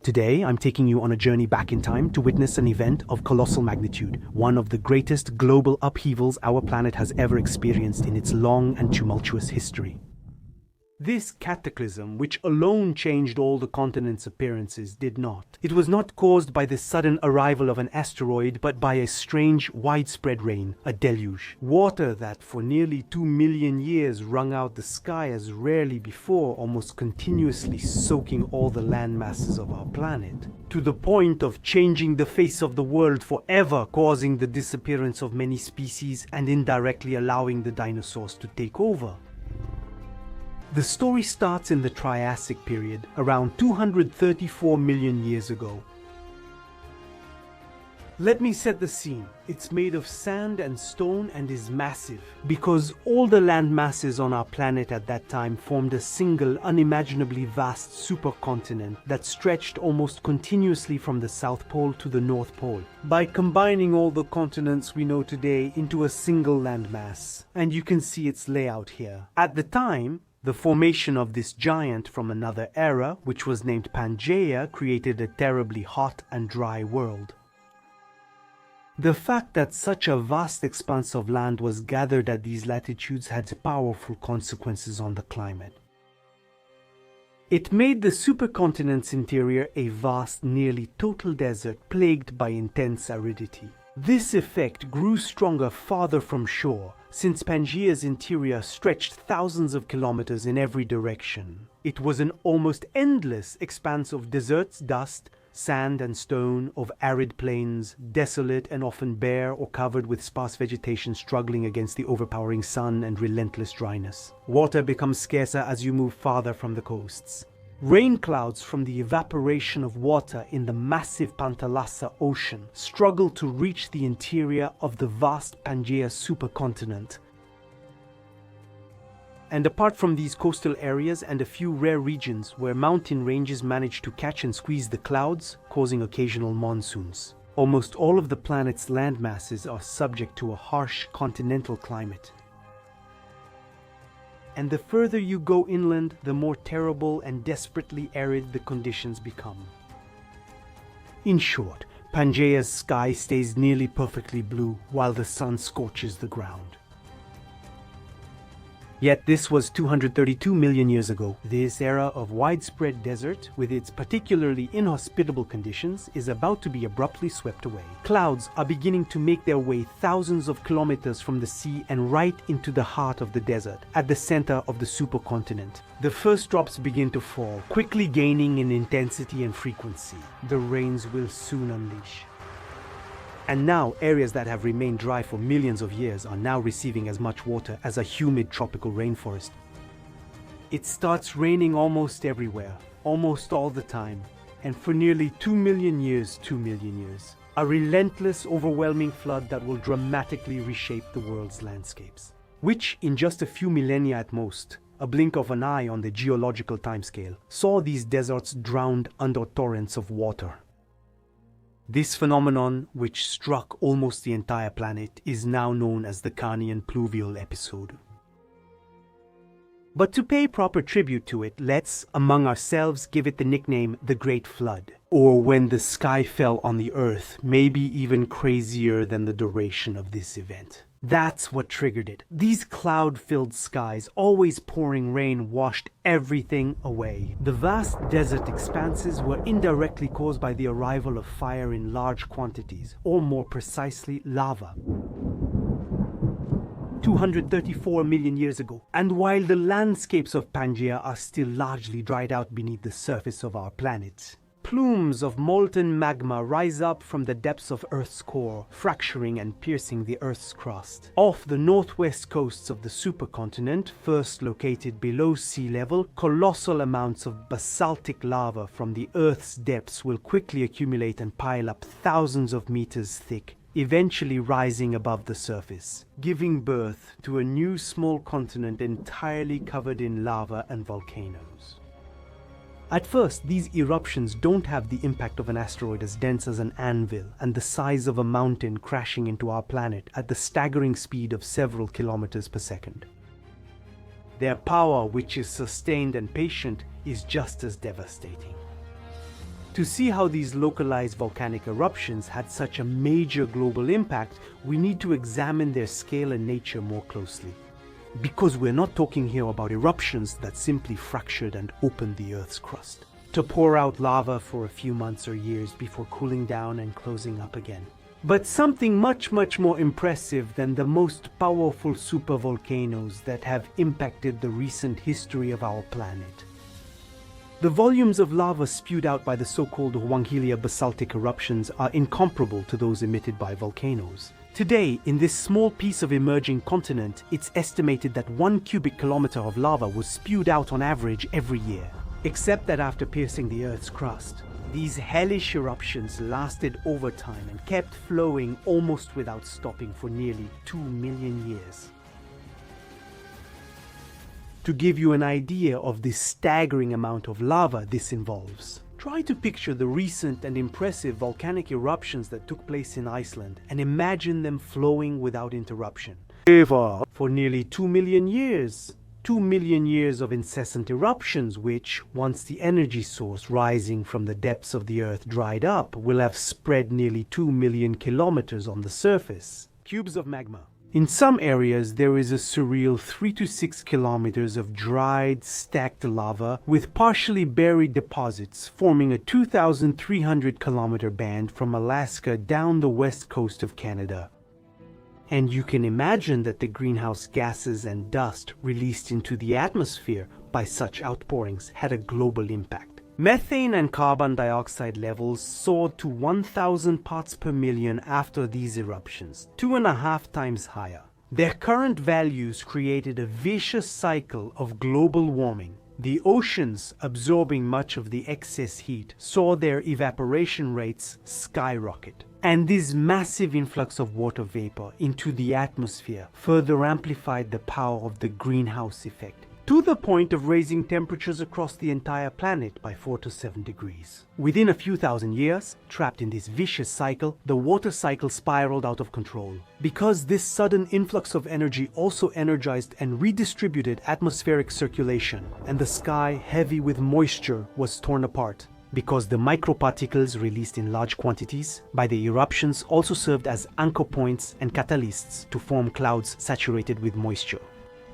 Today, I'm taking you on a journey back in time to witness an event of colossal magnitude, one of the greatest global upheavals our planet has ever experienced in its long and tumultuous history. This cataclysm, which alone changed all the continent's appearances, did not. It was not caused by the sudden arrival of an asteroid, but by a strange, widespread rain, a deluge. Water that for nearly 2 million years wrung out the sky as rarely before, almost continuously soaking all the land masses of our planet, to the point of changing the face of the world forever, causing the disappearance of many species and indirectly allowing the dinosaurs to take over. The story starts in the Triassic period, around 234 million years ago. Let me set the scene. It's made of sand and stone and is massive, because all the land masses on our planet at that time formed a single, unimaginably vast supercontinent that stretched almost continuously from the South Pole to the North Pole, by combining all the continents we know today into a single landmass. And you can see its layout here. At the time, the formation of this giant from another era, which was named Pangaea, created a terribly hot and dry world. The fact that such a vast expanse of land was gathered at these latitudes had powerful consequences on the climate. It made the supercontinent's interior a vast, nearly total desert plagued by intense aridity. This effect grew stronger farther from shore, since Pangaea's interior stretched thousands of kilometers in every direction. It was an almost endless expanse of deserts, dust, sand and stone, of arid plains, desolate and often bare or covered with sparse vegetation struggling against the overpowering sun and relentless dryness. Water becomes scarcer as you move farther from the coasts. Rain clouds from the evaporation of water in the massive Pantalassa Ocean struggle to reach the interior of the vast Pangaea supercontinent. And apart from these coastal areas and a few rare regions where mountain ranges manage to catch and squeeze the clouds, causing occasional monsoons, almost all of the planet's land masses are subject to a harsh continental climate. And the further you go inland, the more terrible and desperately arid the conditions become. In short, Pangaea's sky stays nearly perfectly blue while the sun scorches the ground. Yet this was 232 million years ago. This era of widespread desert, with its particularly inhospitable conditions, is about to be abruptly swept away. Clouds are beginning to make their way thousands of kilometers from the sea and right into the heart of the desert, at the center of the supercontinent. The first drops begin to fall, quickly gaining in intensity and frequency. The rains will soon unleash. And now, areas that have remained dry for millions of years are now receiving as much water as a humid tropical rainforest. It starts raining almost everywhere, almost all the time, and for nearly 2 million years. A relentless, overwhelming flood that will dramatically reshape the world's landscapes. Which, in just a few millennia at most, a blink of an eye on the geological timescale, saw these deserts drowned under torrents of water. This phenomenon, which struck almost the entire planet, is now known as the Carnian Pluvial episode. But to pay proper tribute to it, let's, among ourselves, give it the nickname the Great Flood, or when the sky fell on the earth, maybe even crazier than the duration of this event. That's what triggered it. These cloud-filled skies, always pouring rain, washed everything away. The vast desert expanses were indirectly caused by the arrival of fire in large quantities, or more precisely, lava. 234 million years ago. And while the landscapes of Pangaea are still largely dried out beneath the surface of our planet, plumes of molten magma rise up from the depths of Earth's core, fracturing and piercing the Earth's crust. Off the northwest coasts of the supercontinent, first located below sea level, colossal amounts of basaltic lava from the Earth's depths will quickly accumulate and pile up thousands of meters thick, eventually rising above the surface, giving birth to a new small continent entirely covered in lava and volcanoes. At first, these eruptions don't have the impact of an asteroid as dense as an anvil and the size of a mountain crashing into our planet at the staggering speed of several kilometers per second. Their power, which is sustained and patient, is just as devastating. To see how these localized volcanic eruptions had such a major global impact, we need to examine their scale and nature more closely. Because we're not talking here about eruptions that simply fractured and opened the Earth's crust, to pour out lava for a few months or years before cooling down and closing up again. But something much more impressive than the most powerful supervolcanoes that have impacted the recent history of our planet. The volumes of lava spewed out by the so-called Pangaea basaltic eruptions are incomparable to those emitted by volcanoes. Today, in this small piece of emerging continent, it's estimated that 1 cubic kilometer of lava was spewed out on average every year. Except that after piercing the Earth's crust, these hellish eruptions lasted over time and kept flowing almost without stopping for nearly 2 million years. To give you an idea of the staggering amount of lava this involves, try to picture the recent and impressive volcanic eruptions that took place in Iceland and imagine them flowing without interruption for nearly 2 million years. 2 million years of incessant eruptions which, once the energy source rising from the depths of the Earth dried up, will have spread nearly 2 million kilometers on the surface. Cubes of magma. In some areas, there is a surreal 3 to 6 kilometers of dried, stacked lava with partially buried deposits forming a 2,300 kilometer band from Alaska down the west coast of Canada. And you can imagine that the greenhouse gases and dust released into the atmosphere by such outpourings had a global impact. Methane and carbon dioxide levels soared to 1,000 parts per million after these eruptions, 2.5 times higher. Their current values created a vicious cycle of global warming. The oceans, absorbing much of the excess heat, saw their evaporation rates skyrocket. And this massive influx of water vapor into the atmosphere further amplified the power of the greenhouse effect, to the point of raising temperatures across the entire planet by 4 to 7 degrees. Within a few thousand years, trapped in this vicious cycle, the water cycle spiraled out of control. Because this sudden influx of energy also energized and redistributed atmospheric circulation, and the sky, heavy with moisture, was torn apart. Because the microparticles released in large quantities by the eruptions also served as anchor points and catalysts to form clouds saturated with moisture.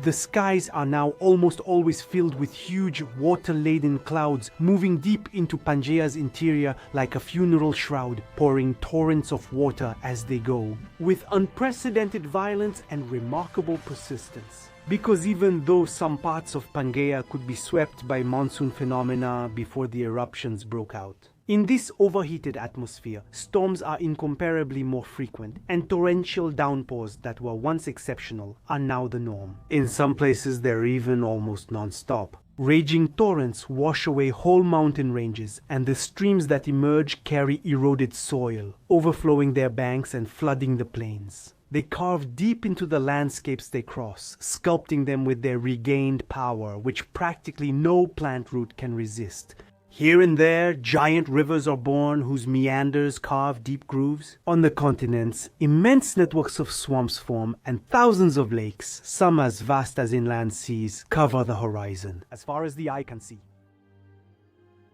The skies are now almost always filled with huge water-laden clouds moving deep into Pangaea's interior like a funeral shroud, pouring torrents of water as they go, with unprecedented violence and remarkable persistence. Because even though some parts of Pangaea could be swept by monsoon phenomena before the eruptions broke out, in this overheated atmosphere, storms are incomparably more frequent, and torrential downpours that were once exceptional are now the norm. In some places, they're even almost non-stop. Raging torrents wash away whole mountain ranges, and the streams that emerge carry eroded soil, overflowing their banks and flooding the plains. They carve deep into the landscapes they cross, sculpting them with their regained power, which practically no plant root can resist. Here and there, giant rivers are born whose meanders carve deep grooves. On the continents, immense networks of swamps form, and thousands of lakes, some as vast as inland seas, cover the horizon, as far as the eye can see.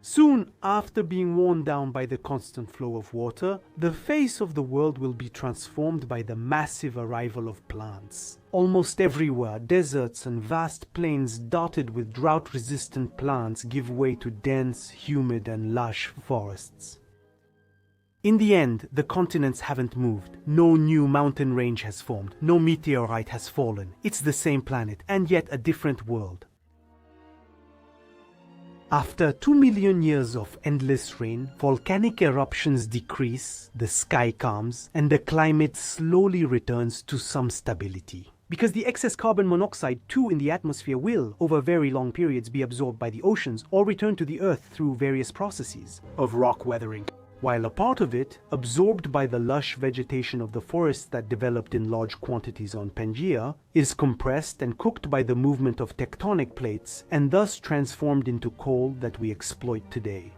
Soon after being worn down by the constant flow of water, the face of the world will be transformed by the massive arrival of plants. Almost everywhere, deserts and vast plains dotted with drought-resistant plants give way to dense, humid and lush forests. In the end, the continents haven't moved. No new mountain range has formed. No meteorite has fallen. It's the same planet, and yet a different world. After 2 million years of endless rain, volcanic eruptions decrease, the sky calms, and the climate slowly returns to some stability. Because the excess carbon monoxide too in the atmosphere will, over very long periods, be absorbed by the oceans or return to the Earth through various processes of rock weathering. While a part of it, absorbed by the lush vegetation of the forests that developed in large quantities on Pangaea, is compressed and cooked by the movement of tectonic plates and thus transformed into coal that we exploit today.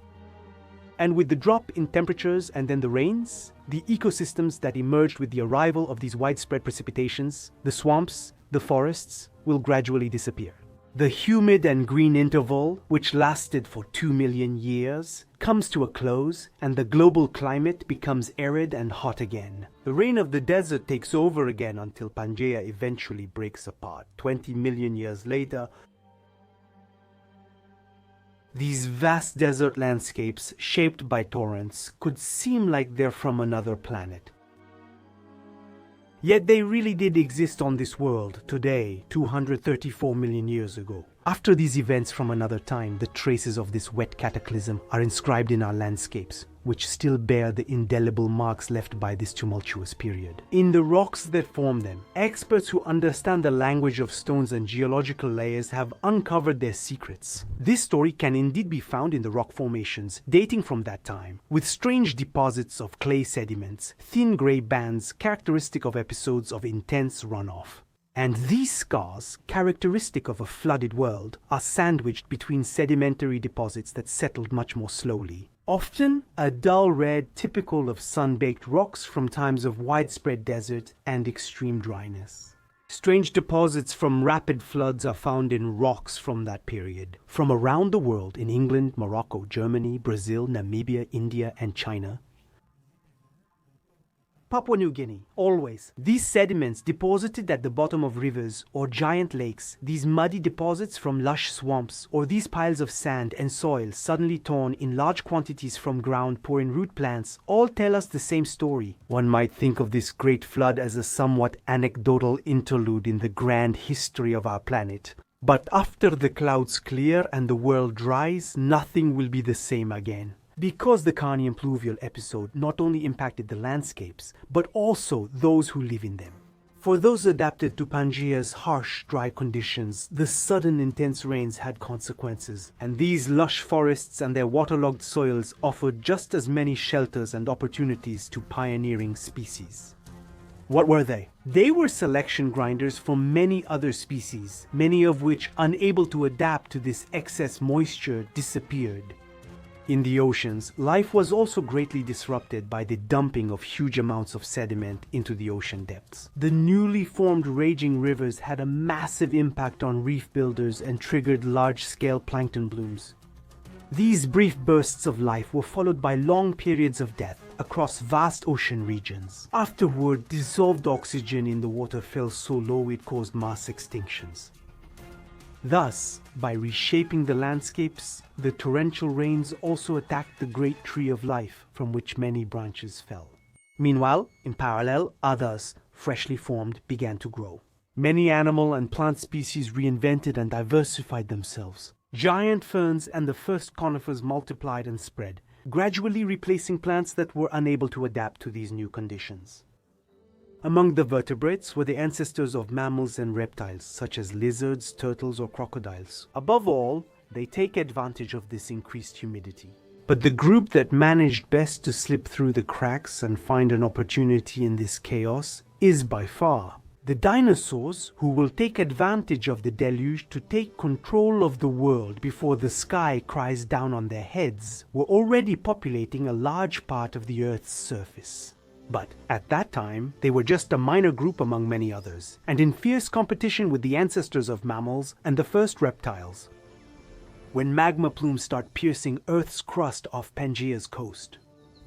And with the drop in temperatures and then the rains, the ecosystems that emerged with the arrival of these widespread precipitations, the swamps, the forests, will gradually disappear. The humid and green interval, which lasted for 2 million years, comes to a close and the global climate becomes arid and hot again. The reign of the desert takes over again until Pangaea eventually breaks apart. 20 million years later, these vast desert landscapes, shaped by torrents, could seem like they're from another planet. Yet they really did exist on this world today, 234 million years ago. After these events from another time, the traces of this wet cataclysm are inscribed in our landscapes, which still bear the indelible marks left by this tumultuous period. In the rocks that form them, experts who understand the language of stones and geological layers have uncovered their secrets. This story can indeed be found in the rock formations dating from that time, with strange deposits of clay sediments, thin grey bands characteristic of episodes of intense runoff. And these scars, characteristic of a flooded world, are sandwiched between sedimentary deposits that settled much more slowly. Often a dull red typical of sun-baked rocks from times of widespread desert and extreme dryness. Strange deposits from rapid floods are found in rocks from that period. From around the world, in England, Morocco, Germany, Brazil, Namibia, India, and China, Papua New Guinea, always. These sediments deposited at the bottom of rivers or giant lakes, these muddy deposits from lush swamps, or these piles of sand and soil suddenly torn in large quantities from ground pouring root plants, all tell us the same story. One might think of this great flood as a somewhat anecdotal interlude in the grand history of our planet. But after the clouds clear and the world dries, nothing will be the same again. Because the Carnian Pluvial episode not only impacted the landscapes, but also those who live in them. For those adapted to Pangaea's harsh, dry conditions, the sudden intense rains had consequences, and these lush forests and their waterlogged soils offered just as many shelters and opportunities to pioneering species. What were they? They were selection grinders for many other species, many of which, unable to adapt to this excess moisture, disappeared. In the oceans, life was also greatly disrupted by the dumping of huge amounts of sediment into the ocean depths. The newly formed raging rivers had a massive impact on reef builders and triggered large-scale plankton blooms. These brief bursts of life were followed by long periods of death across vast ocean regions. Afterward, dissolved oxygen in the water fell so low it caused mass extinctions. Thus, by reshaping the landscapes, the torrential rains also attacked the great tree of life from which many branches fell. Meanwhile, in parallel, others, freshly formed, began to grow. Many animal and plant species reinvented and diversified themselves. Giant ferns and the first conifers multiplied and spread, gradually replacing plants that were unable to adapt to these new conditions. Among the vertebrates were the ancestors of mammals and reptiles, such as lizards, turtles, or crocodiles. Above all, they take advantage of this increased humidity. But the group that managed best to slip through the cracks and find an opportunity in this chaos is by far the dinosaurs, who will take advantage of the deluge to take control of the world before the sky cries down on their heads, were already populating a large part of the Earth's surface. But at that time, they were just a minor group among many others, and in fierce competition with the ancestors of mammals and the first reptiles. When magma plumes start piercing Earth's crust off Pangaea's coast,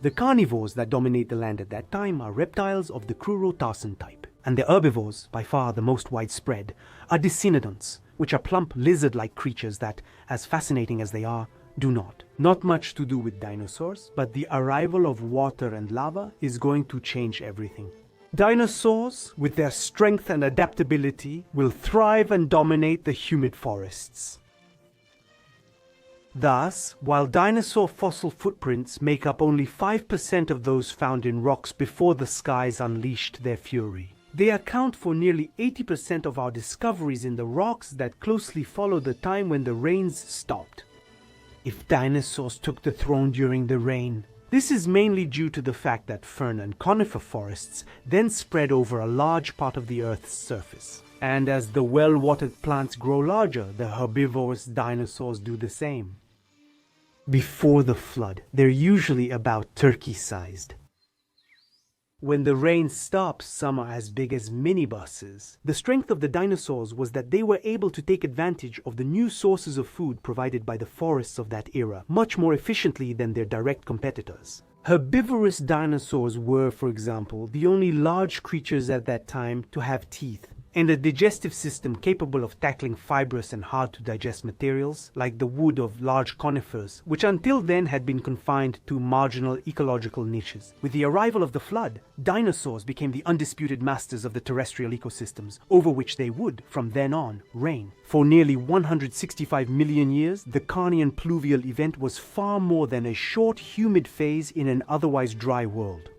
the carnivores that dominate the land at that time are reptiles of the crurotarsan type, and the herbivores, by far the most widespread, are decinodonts, which are plump lizard-like creatures that, as fascinating as they are, do not. Not much to do with dinosaurs, but the arrival of water and lava is going to change everything. Dinosaurs, with their strength and adaptability, will thrive and dominate the humid forests. Thus, while dinosaur fossil footprints make up only 5% of those found in rocks before the skies unleashed their fury, they account for nearly 80% of our discoveries in the rocks that closely follow the time when the rains stopped. If dinosaurs took the throne during the rain, this is mainly due to the fact that fern and conifer forests then spread over a large part of the Earth's surface. And as the well-watered plants grow larger, the herbivorous dinosaurs do the same. Before the flood, they're usually about turkey-sized. When the rain stops, some are as big as minibuses. The strength of the dinosaurs was that they were able to take advantage of the new sources of food provided by the forests of that era, much more efficiently than their direct competitors. Herbivorous dinosaurs were, for example, the only large creatures at that time to have teeth, and a digestive system capable of tackling fibrous and hard-to-digest materials, like the wood of large conifers, which until then had been confined to marginal ecological niches. With the arrival of the flood, dinosaurs became the undisputed masters of the terrestrial ecosystems, over which they would, from then on, reign. For nearly 165 million years, the Carnian Pluvial event was far more than a short, humid phase in an otherwise dry world.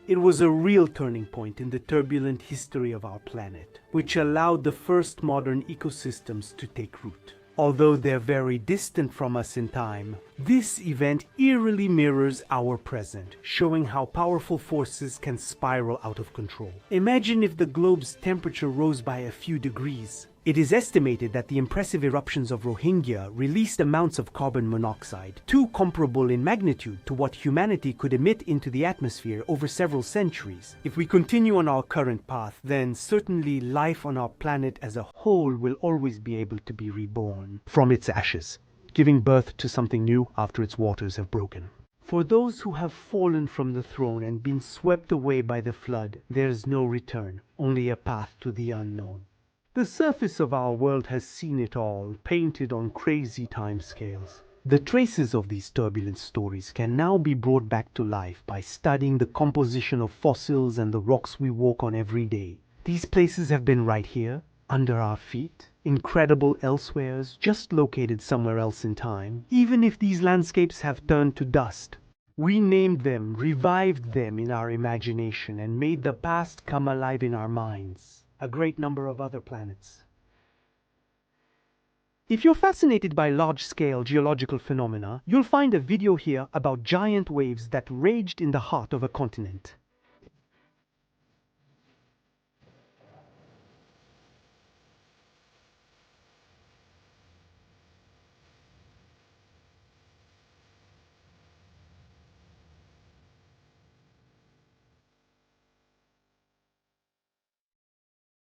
It was a real turning point in the turbulent history of our planet, which allowed the first modern ecosystems to take root. Although they're very distant from us in time, this event eerily mirrors our present, showing how powerful forces can spiral out of control. Imagine if the globe's temperature rose by a few degrees. It is estimated that the impressive eruptions of Rohingya released amounts of carbon monoxide, too comparable in magnitude to what humanity could emit into the atmosphere over several centuries. If we continue on our current path, then certainly life on our planet as a whole will always be able to be reborn from its ashes, giving birth to something new after its waters have broken. For those who have fallen from the throne and been swept away by the flood, there is no return, only a path to the unknown. The surface of our world has seen it all, painted on crazy timescales. The traces of these turbulent stories can now be brought back to life by studying the composition of fossils and the rocks we walk on every day. These places have been right here, under our feet, incredible elsewheres, just located somewhere else in time. Even if these landscapes have turned to dust, we named them, revived them in our imagination, and made the past come alive in our minds. A great number of other planets. If you're fascinated by large-scale geological phenomena, you'll find a video here about giant waves that raged in the heart of a continent.